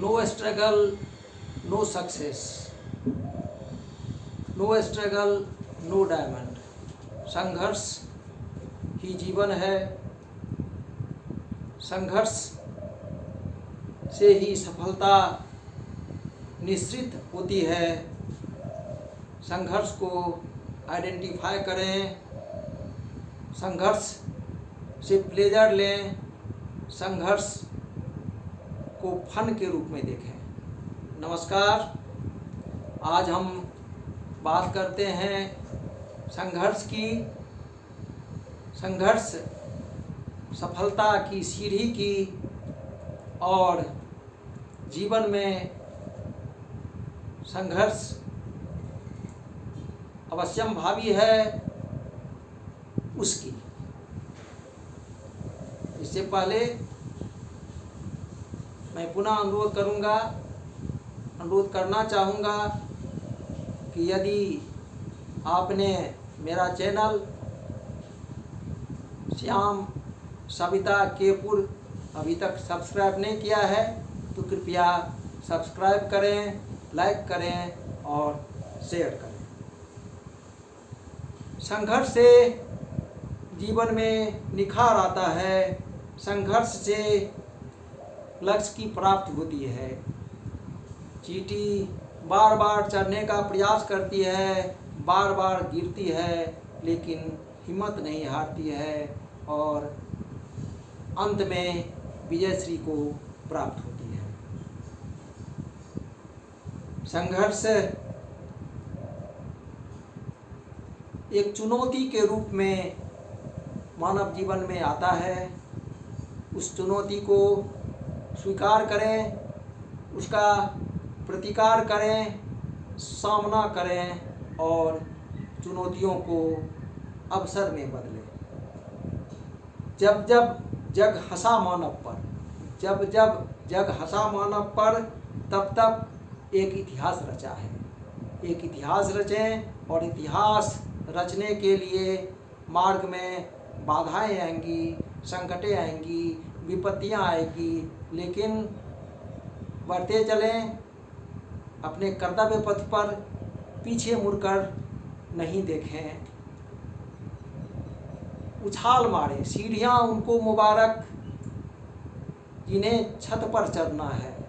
No struggle no success, no struggle no diamond. संघर्ष ही जीवन है, संघर्ष से ही सफलता निश्चित होती है। संघर्ष को आइडेंटिफाई करें, संघर्ष से प्लेजर लें, संघर्ष को फन के रूप में देखें। नमस्कार, आज हम बात करते हैं संघर्ष की। संघर्ष सफलता की सीढ़ी की और जीवन में संघर्ष अवश्यंभावी है उसकी। इससे पहले मैं पुनः अनुरोध करना चाहूँगा कि यदि आपने मेरा चैनल श्याम सविता केपुर अभी तक सब्सक्राइब नहीं किया है तो कृपया सब्सक्राइब करें, लाइक करें और शेयर करें। संघर्ष से जीवन में निखार आता है, संघर्ष से लक्ष्य की प्राप्ति होती है। चींटी बार बार चढ़ने का प्रयास करती है, बार बार गिरती है, लेकिन हिम्मत नहीं हारती है और अंत में विजयश्री को प्राप्त होती है। संघर्ष एक चुनौती के रूप में मानव जीवन में आता है। उस चुनौती को स्वीकार करें, उसका प्रतिकार करें, सामना करें और चुनौतियों को अवसर में बदलें। जब जब जग हंसा मानव पर, जब जब जग हंसा मानव पर, तब तब एक इतिहास रचा है। एक इतिहास रचें और इतिहास रचने के लिए मार्ग में बाधाएं आएंगी, संकटें आएंगी, विपत्तियां आएंगी, लेकिन बढ़ते चलें, अपने कर्तव्य पथ पर पीछे मुड़कर नहीं देखें। उछाल मारें, सीढ़ियां उनको मुबारक जिन्हें छत पर चढ़ना है।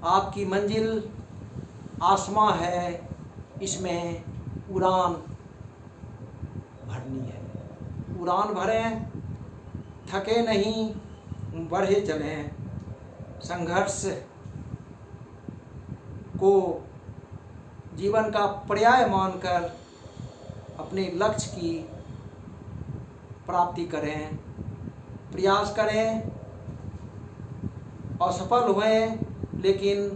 आपकी मंजिल आसमां है, इसमें उड़ान भरनी है। उड़ान भरें, थके नहीं, बढ़े चलें। संघर्ष को जीवन का पर्याय मानकर अपने लक्ष्य की प्राप्ति करें, प्रयास करें। असफल हुए लेकिन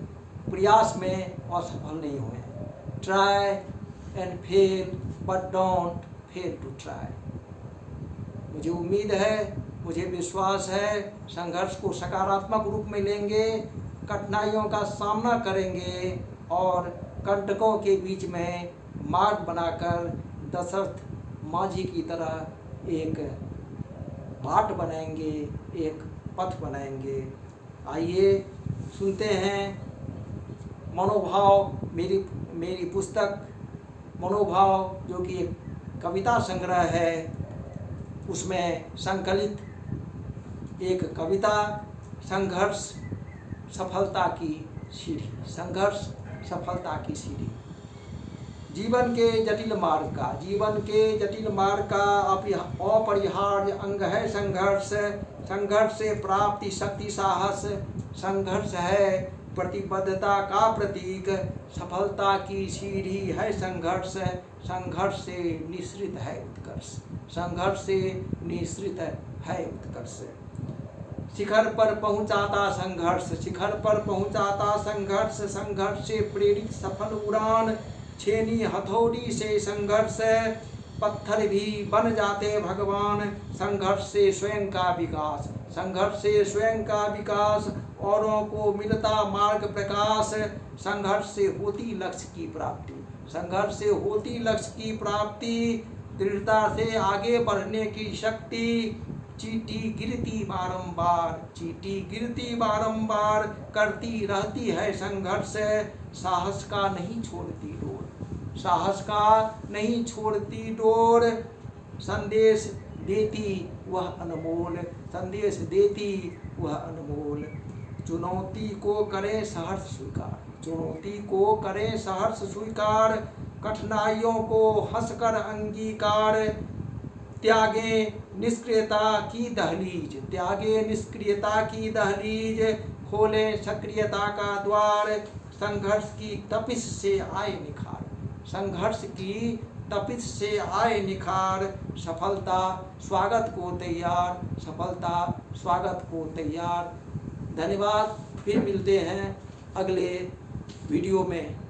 प्रयास में असफल नहीं हुए। Try and fail but don't fail to try. मुझे उम्मीद है, मुझे विश्वास है, संघर्ष को सकारात्मक रूप में लेंगे, कठिनाइयों का सामना करेंगे और कंटकों के बीच में मार्ग बनाकर दशरथ माझी की तरह एक बाट बनाएंगे, एक पथ बनाएंगे। आइए सुनते हैं मनोभाव, मेरी पुस्तक मनोभाव, जो कि एक कविता संग्रह है, उसमें संकलित एक कविता, संघर्ष सफलता की सीढ़ी। संघर्ष सफलता की सीढ़ी। जीवन के जटिल मार्ग का अपरिहार्य अंग है संघर्ष। संघर्ष से प्राप्ति शक्ति साहस, संघर्ष है प्रतिबद्धता का प्रतीक। सफलता की सीढ़ी है संघर्ष, संघर्ष से निश्रित है उत्कर्ष, संघर्ष से निश्रित है उत्कर्ष। शिखर पर पहुंचाता संघर्ष, शिखर पर पहुंचाता संघर्ष, संघर्ष से प्रेरित सफल उड़ान। छेनी हथौड़ी से संघर्ष, पत्थर भी बन जाते भगवान। संघर्ष से स्वयं का विकास, संघर्ष से स्वयं का विकास, औरों को मिलता मार्ग प्रकाश। संघर्ष से होती लक्ष्य की प्राप्ति, संघर्ष से होती लक्ष्य की प्राप्ति। दृढ़ता से आगे बढ़ने की शक्ति, चींटी गिरती बारंबार, चींटी गिरती बारंबार, करती रहती है संघर्ष, साहस का नहीं छोड़ती डोर, साहस का नहीं छोड़ती डोर। संदेश देती वह अनमोल, संदेश देती वह अनमोल। चुनौती को करें सहर्ष स्वीकार, चुनौती को करें सहर्ष स्वीकार, कठिनाइयों को हंसकर अंगीकार। त्यागे निष्क्रियता की दहलीज, त्यागे निष्क्रियता की दहलीज, खोले सक्रियता का द्वार। संघर्ष की तपिश से आए निखार, संघर्ष की तपिश से आए निखार। सफलता स्वागत को तैयार, सफलता स्वागत को तैयार। धन्यवाद। फिर मिलते हैं अगले वीडियो में।